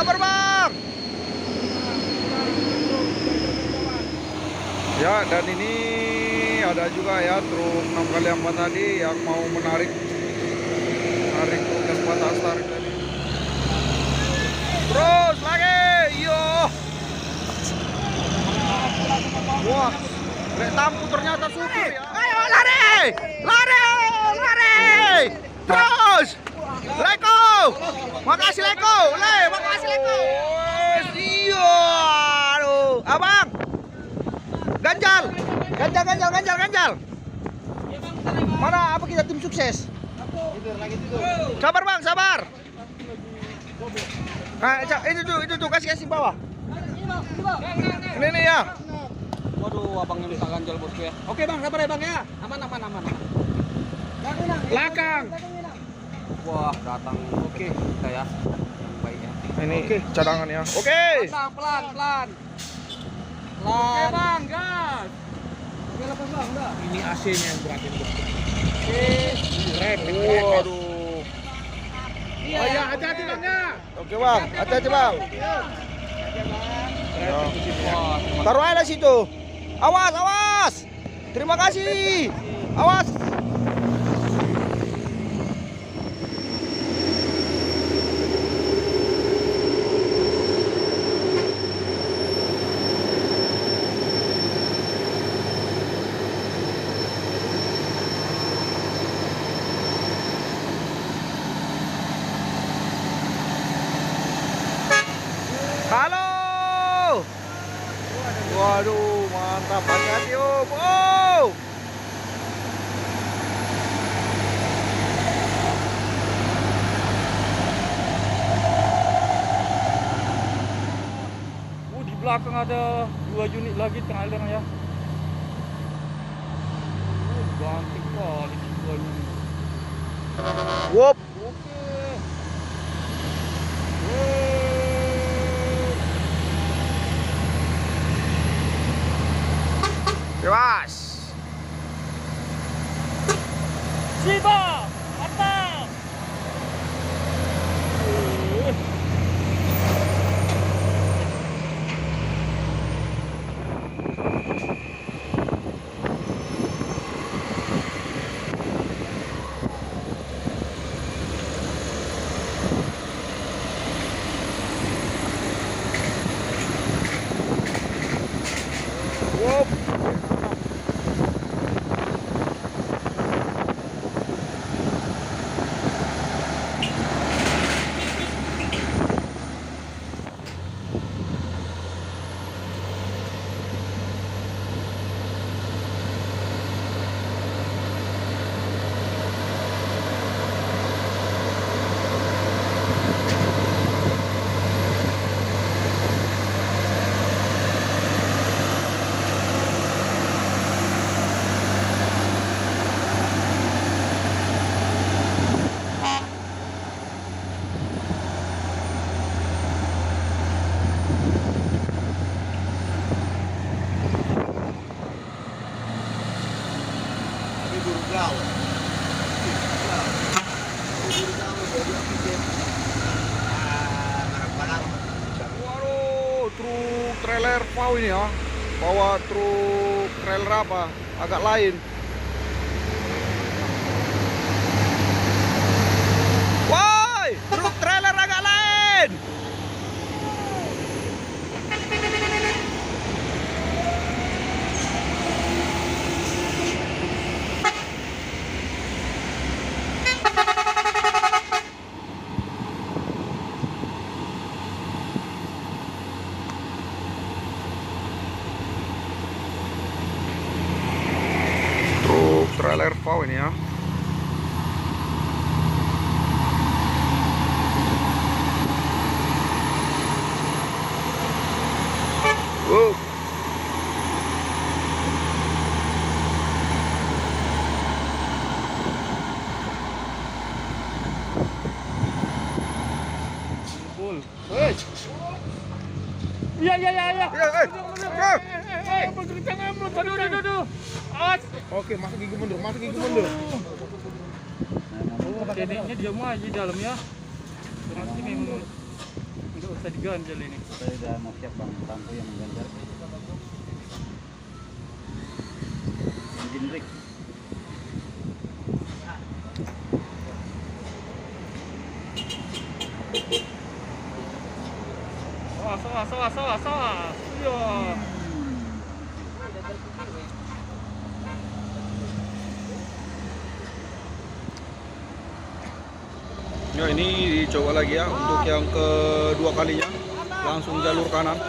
Sabar bang. Ya, dan ini ada juga ya truk 6x4 tadi yang mau menarik truk S4 Astar tadi. Terus lagi, yo. Wah, lek tampu ternyata supir ya. Ayo lari, lari, lari. Terus, Leko. Makasih Leko, makasih Leko. Iya, aduh, abang. Ganjal. Mana apa kita tim sukses? Sabar bang, sabar. Nah, itu tuh kasih bawah. Ini ya. Waduh, abangnya minta ganjal bosku ya. Oke bang, sabar ya bang ya. Aman. Belakang. Wah, datang. Oke, kita ya. Yang baik ya. Ini cadangan ya. Oke. Pelan. Oke bang, gas. Oke, lepas bang, udah. Ini AC-nya yang beratin bosku. Rem. Waduh. Iya, ya, hati-hati bang ya. Oke bang, hati-hati bang. Ya. Taruh aja situ. Awas. Terima kasih. Awas. Halo. Waduh, mantap banget yuk. Oh. Di belakang ada 2 unit lagi trailer ya. Banting kali 2 unit. Wop. Oke. Bebas. Siba, mantap. Wop. Waduh, truk trailer pau ini ya. Bawa truk trailer apa? Agak lain. Woi, truk trailer agak lain. Trailer pau ini ya. Full. Iya. Aduh. Oke, masuk gigi mundur. Dedeknya diam aja di dalam ya. Berarti memang Nggak usah diganjel ini. Saya udah mau siap bang, tangku yang mengganjal. Engine brake. Sawas. Iya. Ya ini dicoba lagi ya untuk yang kedua kalinya, langsung jalur kanan.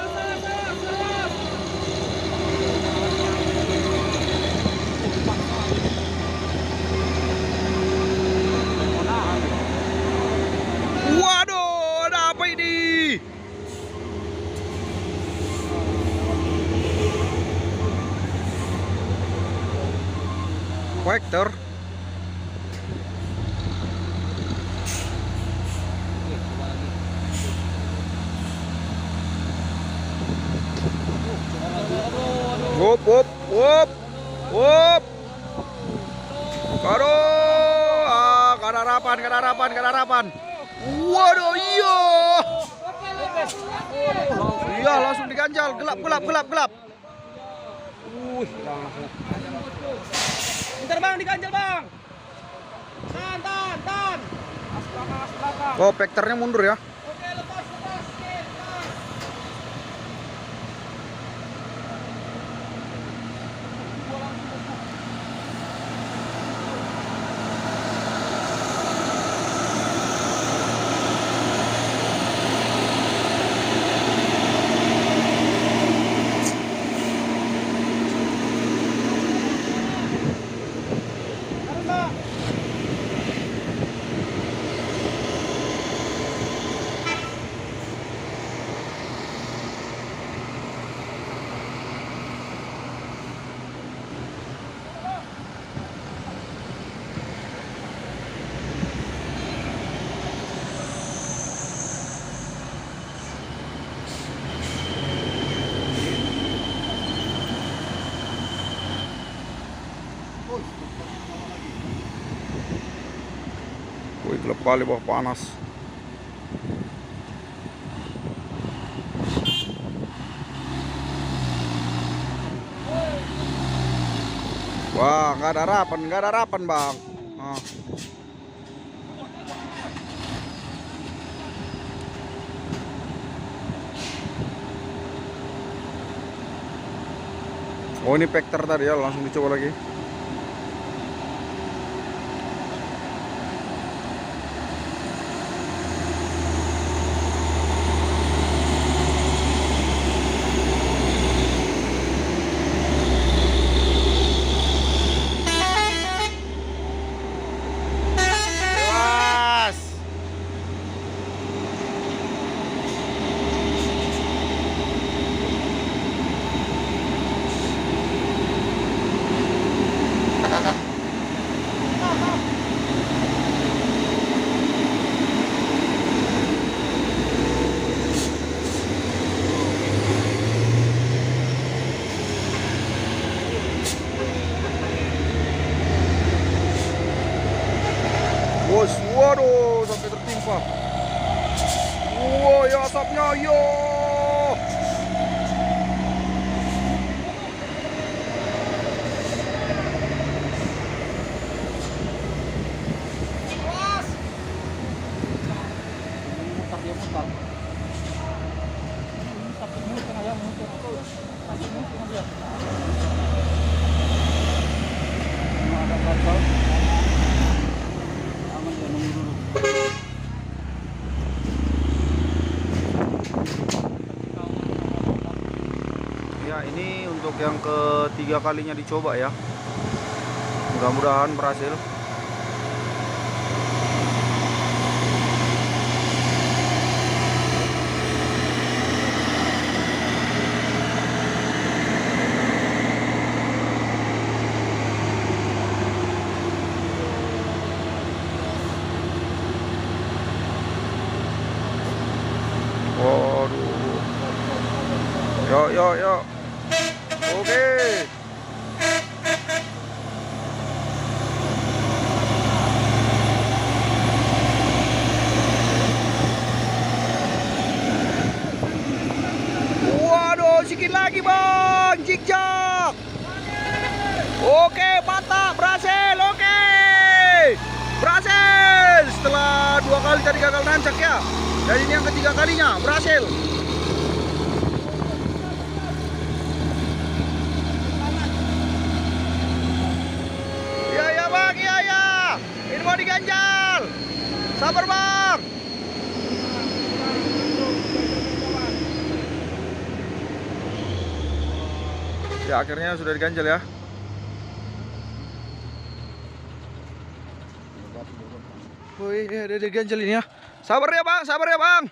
Waduh, ada apa ini? Vector. Wup. Aduh, gak ada harapan. Waduh, iya. Iya, langsung diganjal, gelap. Bentar bang, diganjel bang. Tahan. As belakang. Oh, vektornya mundur ya. Oke, lepas. Wih, gelap kali bawah panas. Wah, nggak ada harapan bang. Nah. Oh, ini vector tadi ya, langsung dicoba lagi. Bos, waduh, sampai tertimpa. Wow, ya asapnya, yo. Ya, ini untuk yang ketiga kalinya dicoba ya. Mudah-mudahan berhasil. Waduh. Yuk. Oke. nancak ya. Dan ini yang ketiga kalinya berhasil. Iya ya bang, iya ya. Ini mau diganjal. Sabar bang. Ya akhirnya sudah diganjal ya. Wih, ini ada diganjal ini ya. Sabar ya bang, sabar ya bang.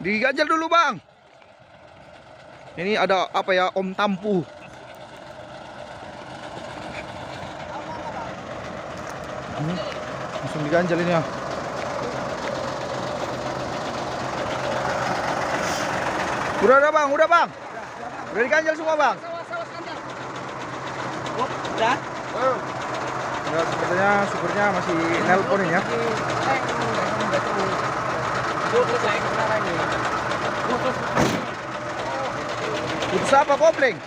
Diganjal dulu bang. Ini ada apa ya, Om Tampu. Langsung diganjal ini ya. Udah ada bang, udah bang. Udah diganjal semua bang. Udah. Ya, sepertinya supirnya masih nelpon ini ya. Putus apa kopling?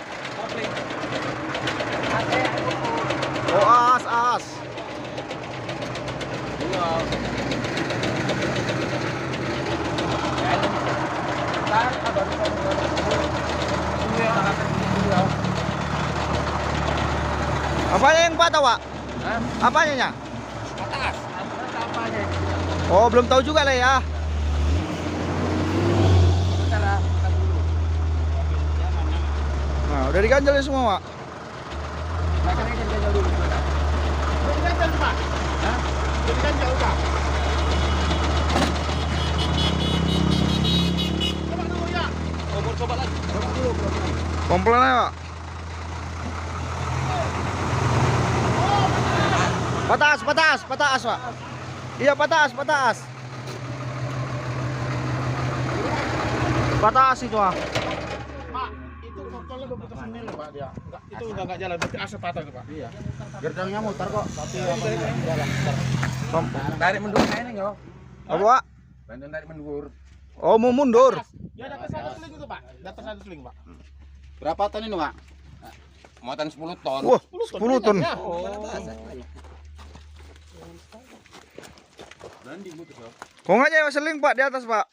Oh as. Apanya yang patah, Wak? Apanya? Atas. Apanya? Oh, belum tahu juga lah ya. Nah, udah diganjal ya semua, Wak. Coba lagi. Komplen aja, Wak. Patas, Wak. Iya, patas. Patas itu, Wak. Pak, itu motornya 20 mil Pak dia. Itu enggak jalan, berarti AC patah tuh Pak. Iya. Gerdangnya mutar kok, tapi jalan. Tarik mundur kayaknya enggak. Apa, Wak? Bantuan tarik mundur. Oh, mau mundur. Ya di atas 1 sling itu Pak. Di atas 1 sling Pak. Berapa ton ini, Pak? Muatan 10 ton. Wah, 10 ton. Kok nggak nyewa seling, Pak, di atas, Pak?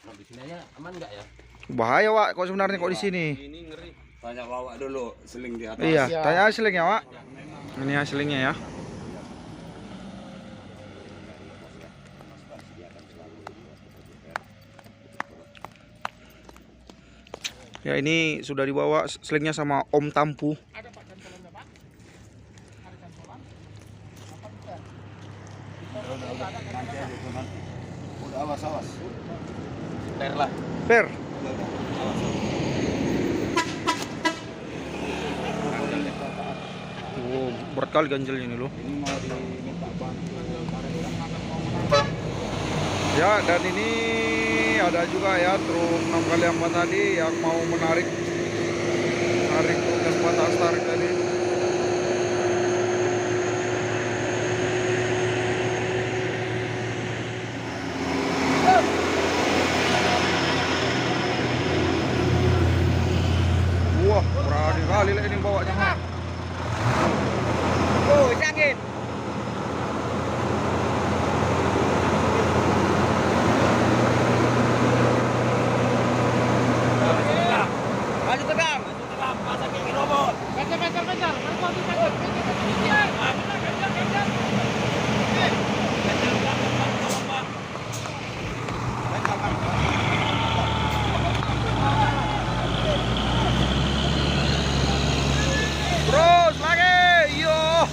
Nah, di sini aja aman enggak ya? Bahaya, Wak, kok sebenarnya kok di sini. Ini ngeri. Tanya bawa dulu seling di atas. Iya, tanya selingnya, Wak. Ini hasilnya ya. Ya, ini sudah dibawa selingnya sama Om Tampu. Udah awas. Per lah. Per. Oh, berat kali ganjelnya ini loh. Ini mau diminta bantuan. Ya, dan ini ada juga ya truk 6x4 tadi yang mau menarik truk tempat tarik tadi. Wah, berani kali lah ini bawanya. Oh, sakit. Maju tegang. Masa kaki robot. Kejar. Terus lagi, yo.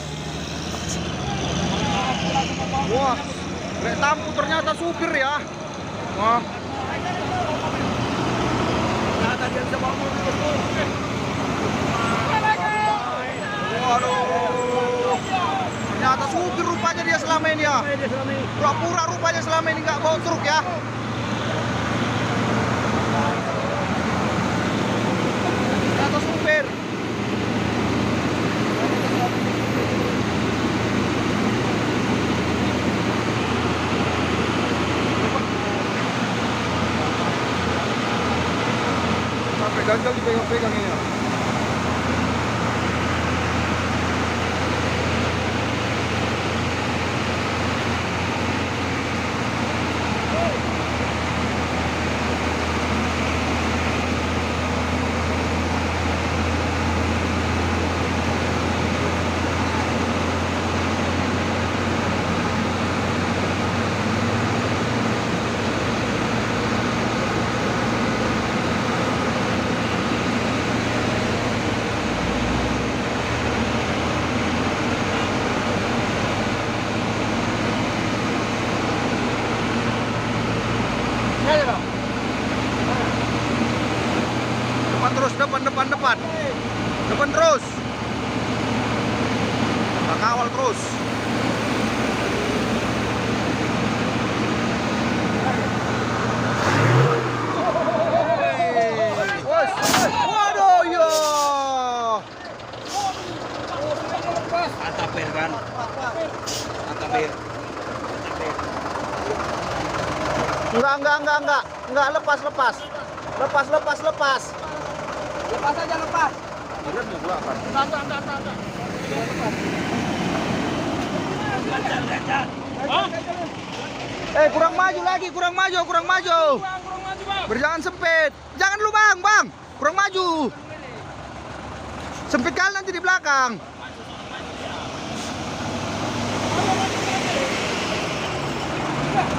Wah, Lek Tampu ternyata supir ya. Wah. Waduh. Ternyata supir rupanya dia selama ini ya. Pura-pura rupanya selama ini nggak bawa truk ya. Ternyata supir. Sampai ganjal dipegang-pegang ini ya. kawal terus. Waduh, yo. Mantap Bir kan. Mantap Bir. Enggak, lepas. Lepas aja, lepas. Kurang maju. Berjalan sempit. Jangan lu bang. Kurang maju. Sempit kali nanti di belakang.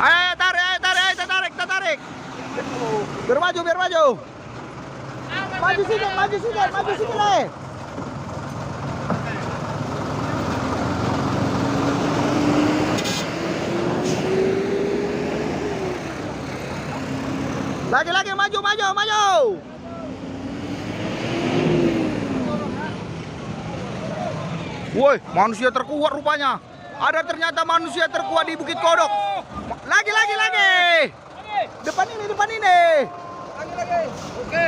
Ayo tarik. Biar maju. Maju sedikit deh. Lagi maju. Woi, manusia terkuat rupanya. Ada ternyata manusia terkuat di Bukit Kodok. Lagi. Depan ini. Lagi. Oke.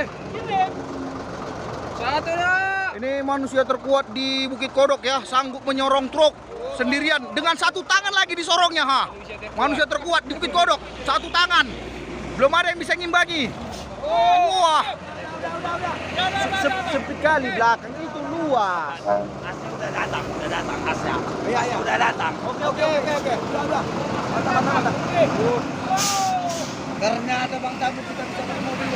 Satu dah. Ini manusia terkuat di Bukit Kodok ya, sanggup menyorong truk sendirian dengan satu tangan lagi disorongnya, ha. Manusia terkuat di Bukit Kodok, satu tangan. Belum ada yang bisa ngimbangi. Wah. Sempit kali belakang itu luas. Udah datang Asya. Iya. Udah datang. Oke. Udah. Mantap. Ternyata Bang Tamu kita bisa pakai mobil.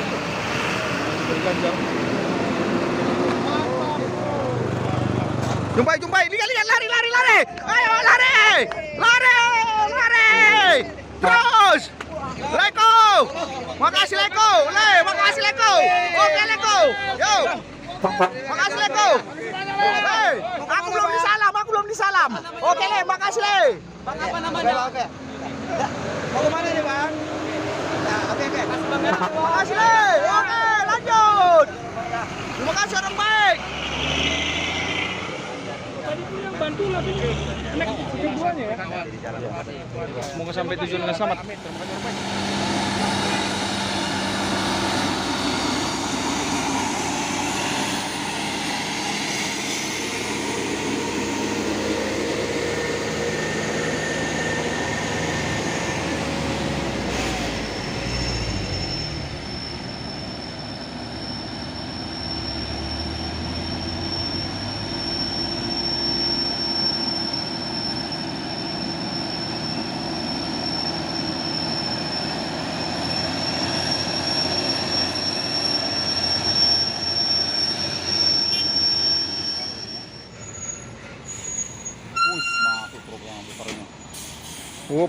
Jumpai. Lihat, lari. Ayo, lari. Terus. Leko. Makasih Leko. Oke Leko. Yo. Makasih Leko. Hei, aku belum disalam. Oke Le, makasih Le. Bang apa namanya? Oke. Mau kemana nih Bang? Oke. Makasih Le. Oke, lanjut. Terima kasih orang baik. Tadi itu yang bantu lah anak keduanya ya. Semoga sampai tujuan dengan selamat.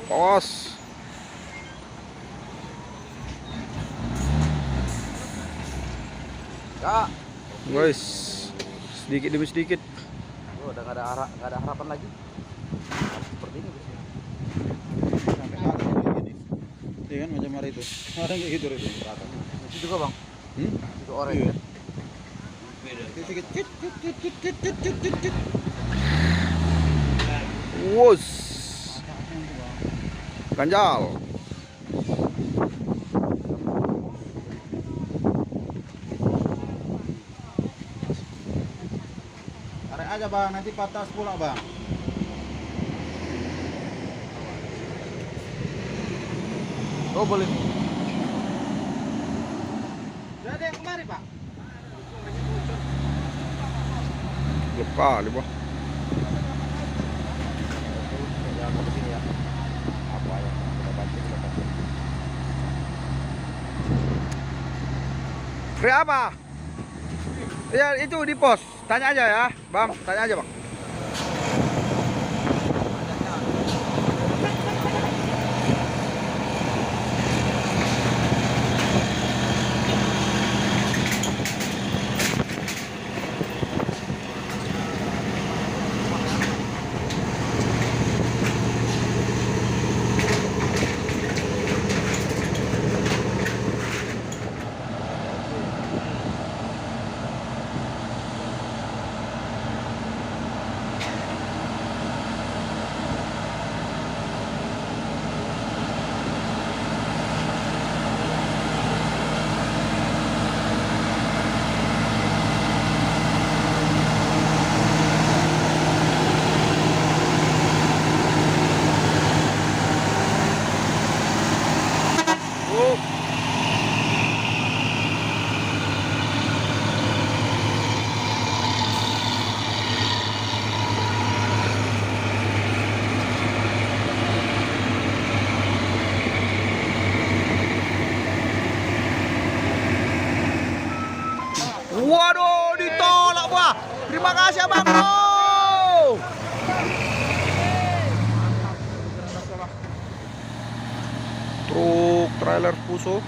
Awas. Ya. Guys, sedikit demi sedikit. Udah nggak ada harapan lagi. Seperti ini guys. Sampai mati begini. Iya kan macam hari itu. Ada kayak gitu itu. Itu juga Bang. Itu orange. Iya. Ya? Wus. Ganjal. Tarik aja Bang, nanti patah pula Bang. Oh boleh. Sudah ada yang kemari Pak? Lupa, Bang. Free apa? Ya itu di pos. Tanya aja ya, Bang. Tanya aja, Bang. Bang Bro. Truk trailer Fuso.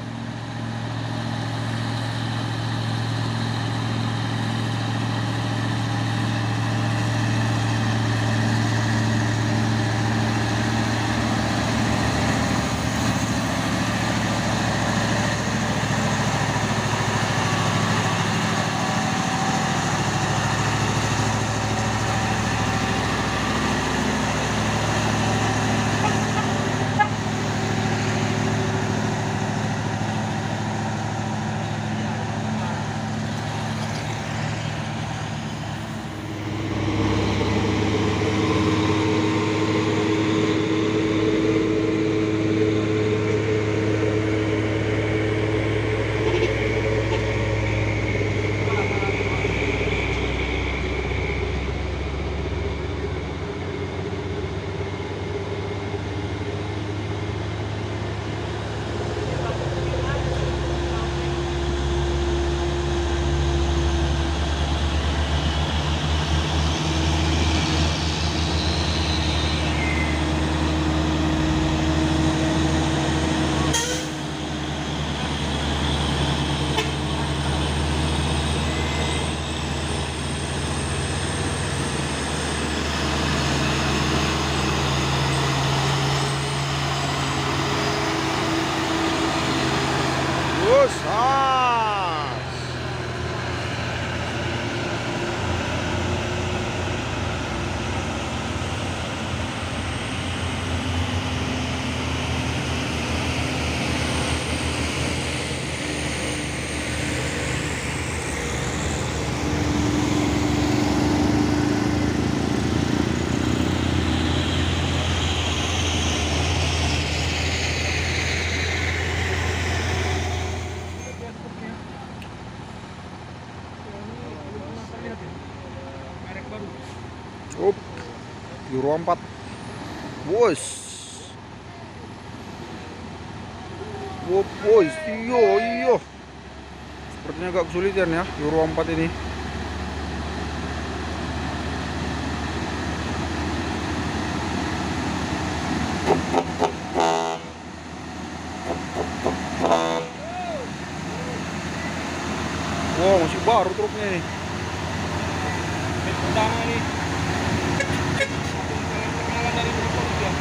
Up, Euro 4. Bos. Bos, iyo. Sepertinya agak kesulitan ya Euro 4 ini. Wow, masih baru truknya ini. Pertama nih. Kenalan dari motor dia.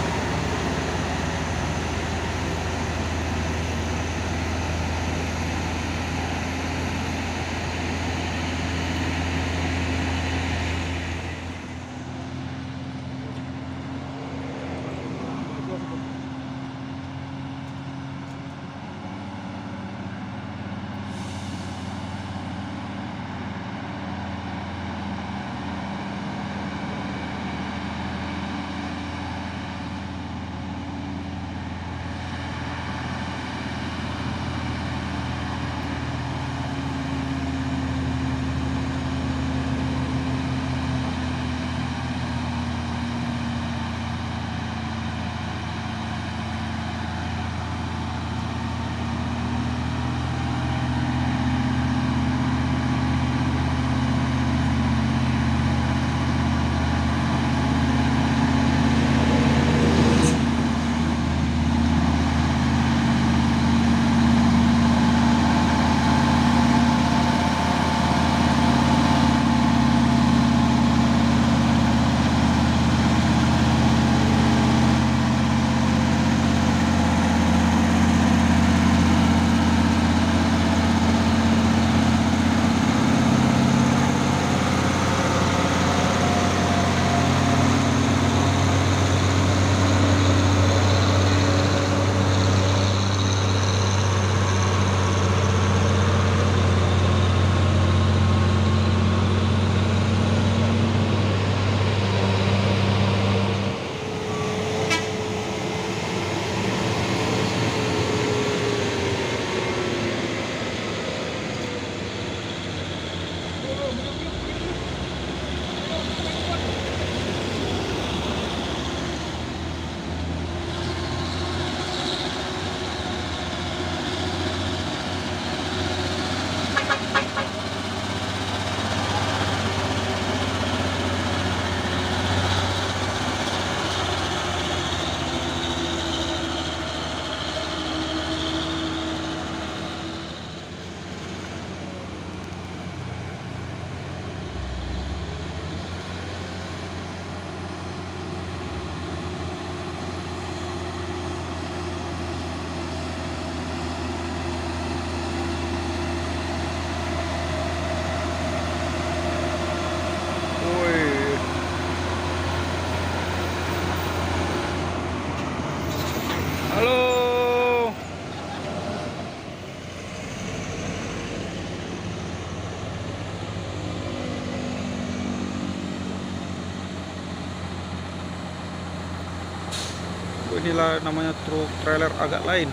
Inilah namanya truk trailer agak lain.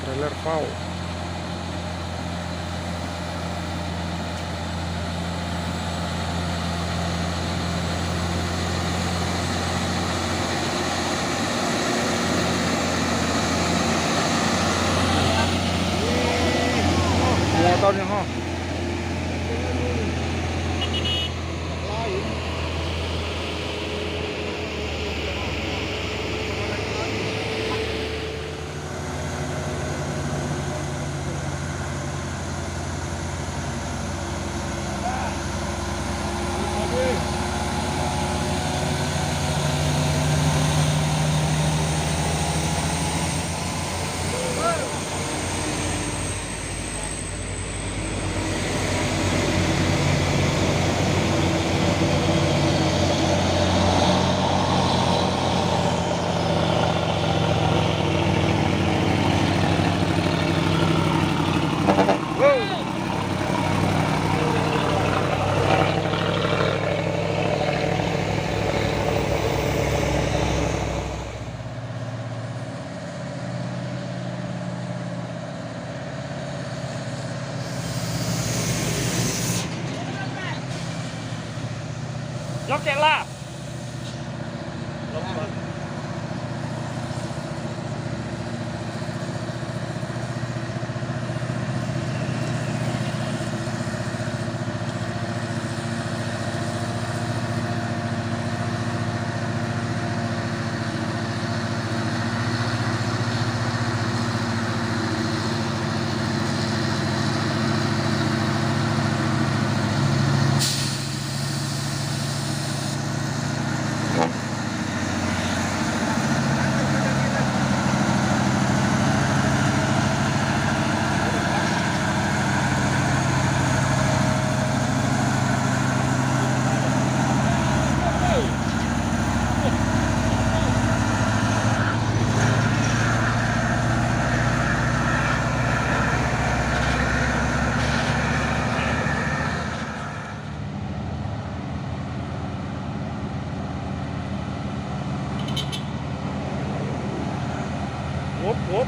Trailer FAW. Muatannya ha. Lokek lah.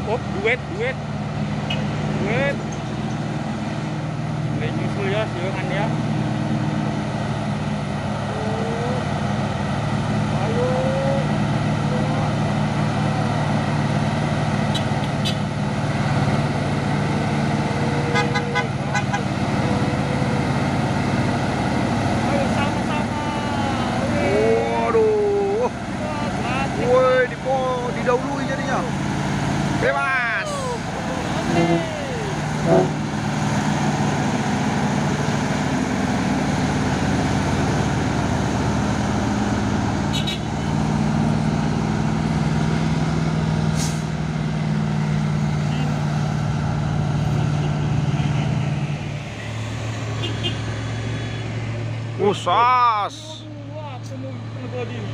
Wop, duet. Boleh nyusul ya, silakan ya. Ayo. Ayo sama-sama. Waduh. Woi, didahului jadinya. Bebas. Usas. Wah, penuh tadi ini.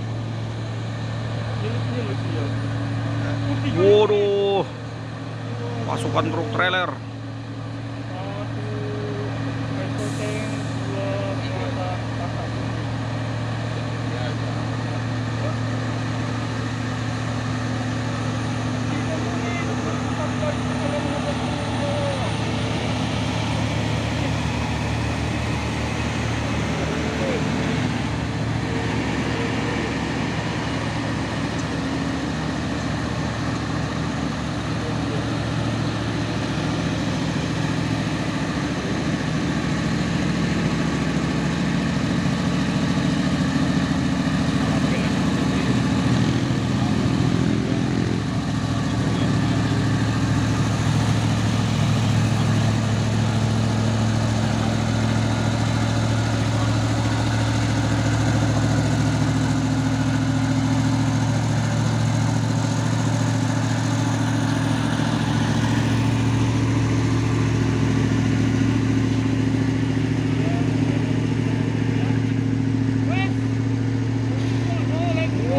Nyelip dia. Waduh. Pasukan truk trailer.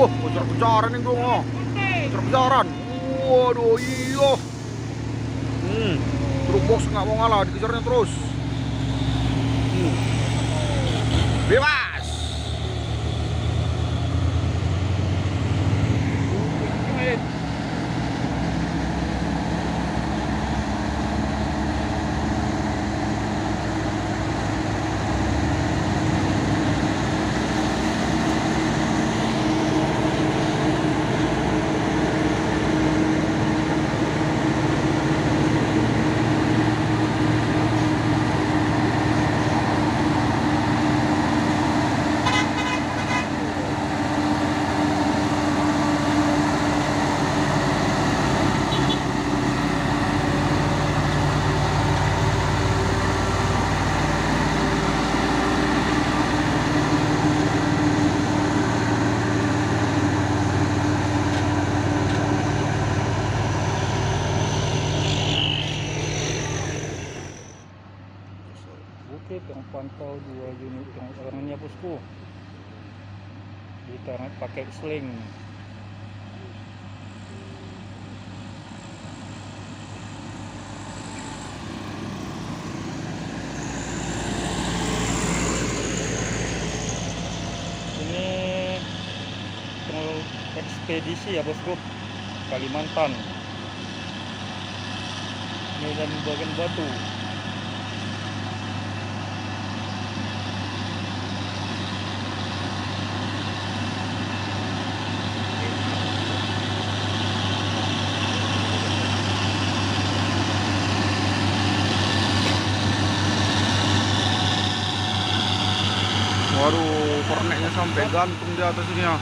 Kejar-kejaran nih dong, oh. Kejar-kejaran. Waduh, iya. Truk box nggak mau ngalah, dikejarnya terus. Bebas. pantau 2 unit yang orangnya bosku. Ditarik pakai sling. Ini ekspedisi ya bosku, Kalimantan. Medan bagian batu. Waduh, kornetnya sampai gantung di atas ini ya.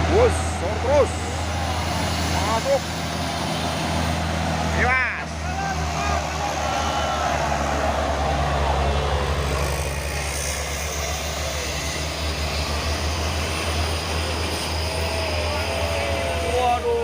Bos, terus masuk. Bebas. Waduh.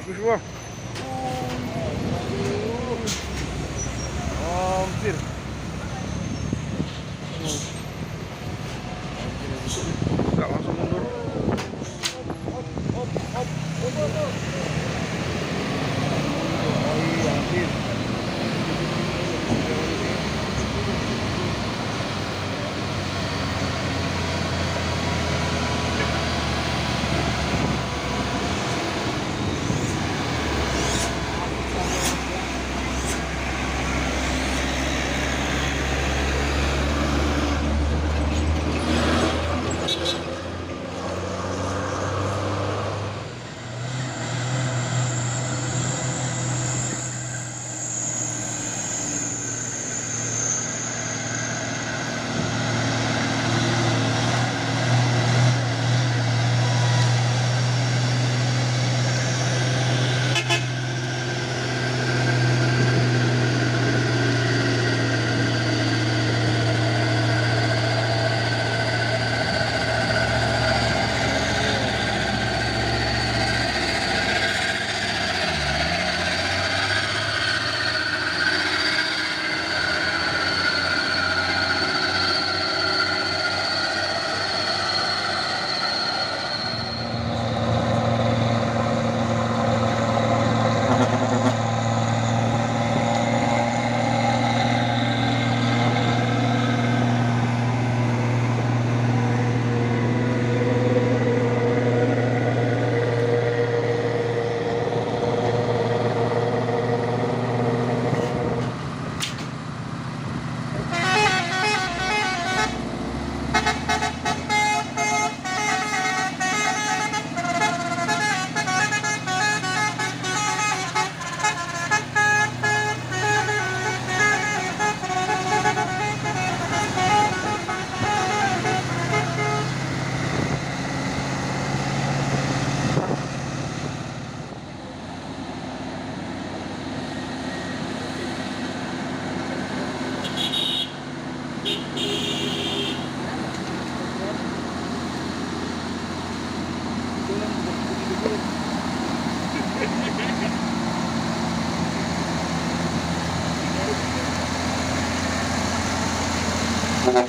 Semua. Hampir. Enggak langsung mundur. Hampir. Bos,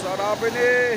ada apa ini?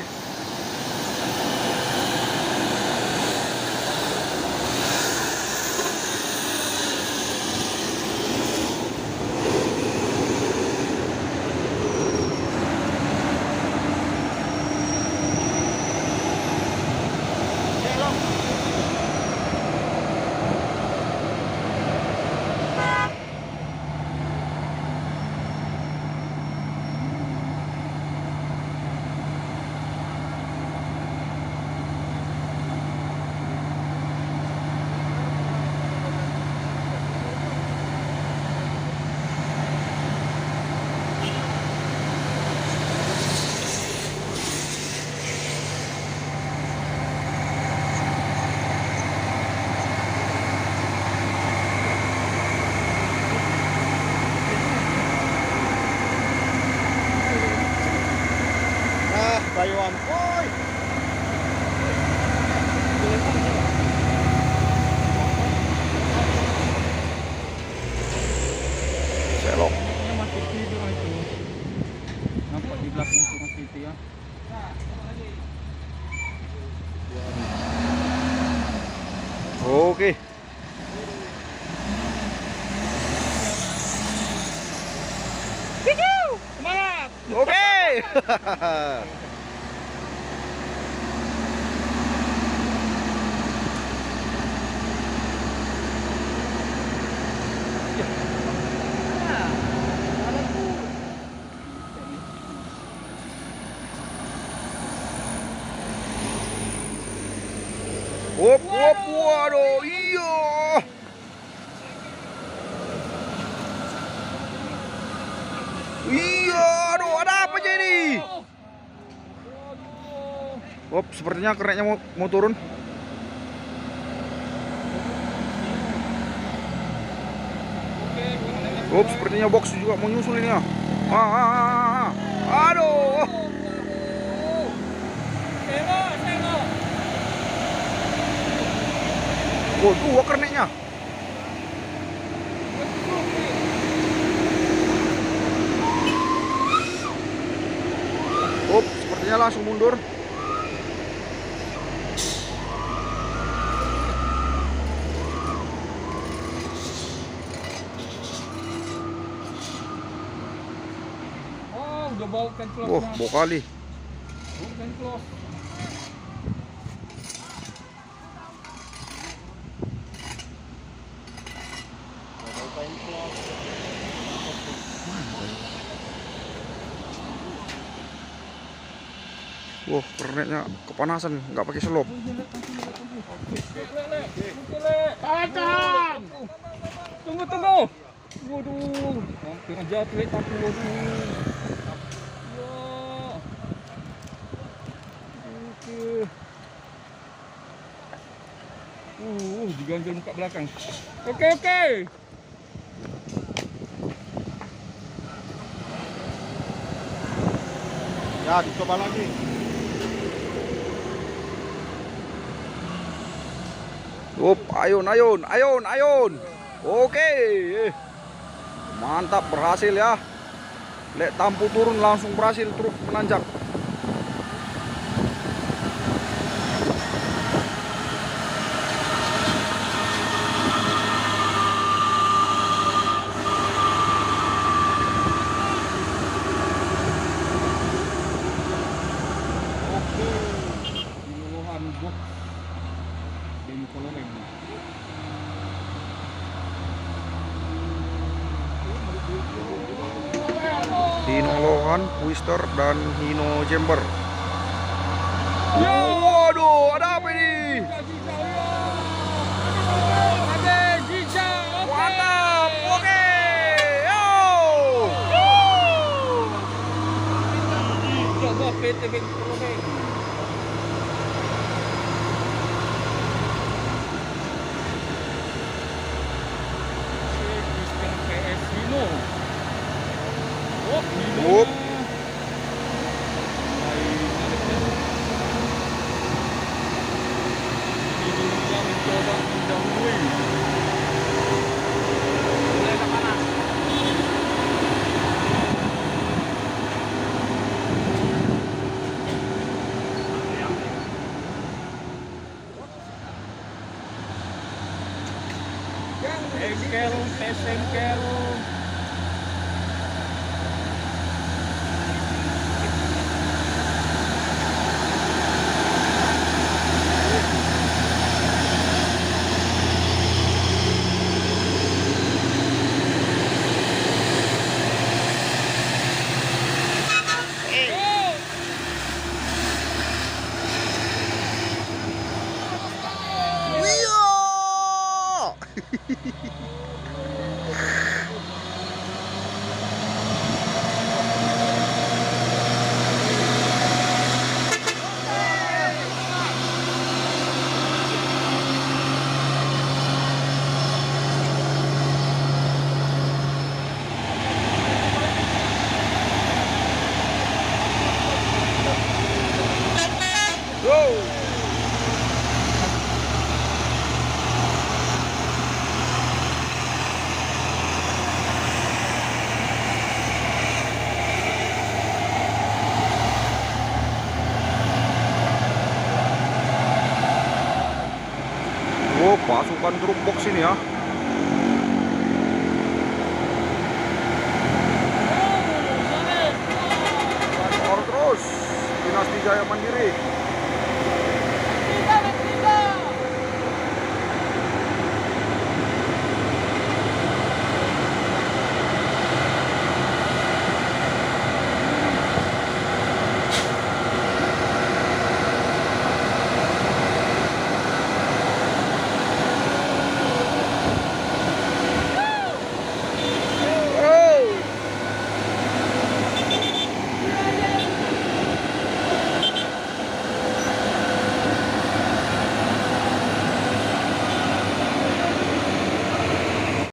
Bayuan, woi. Selok. Masih tidur itu. Nampak di belakang itu masih itu ya. Oke. Semangat. Oke. Waduh, iya. Iya, aduh, ada apa jadi? Sepertinya kerennya mau turun. Sepertinya box juga mau nyusul ini ya. Aduh. Dua kerennya. Sepertinya langsung mundur. Udah bau kan close. Bau kali. Bukan close. Kerennya kepanasan, nggak pakai selop. Tahan. Tunggu. Waduh, hampir jatuh aku. Waduh. Oke. Diganjel muka belakang. Oke. Ya, dicoba lagi. Ayun. Oke. Mantap, berhasil ya. Lek tampu turun langsung berhasil truk menanjak. Hino Lohan, Twister, dan Hino Jumper. Waduh, ada apa ini? Mantap, oke. Yo. tebing perlu beng. Christian PS Dino. Oh, Dino. Wup. Dino mencoba mendahului. Mulai ke panas. Engkel, tes engkel. Oh, pasukan truk box ini ya. Transport terus. Dinasti Jaya Mandiri.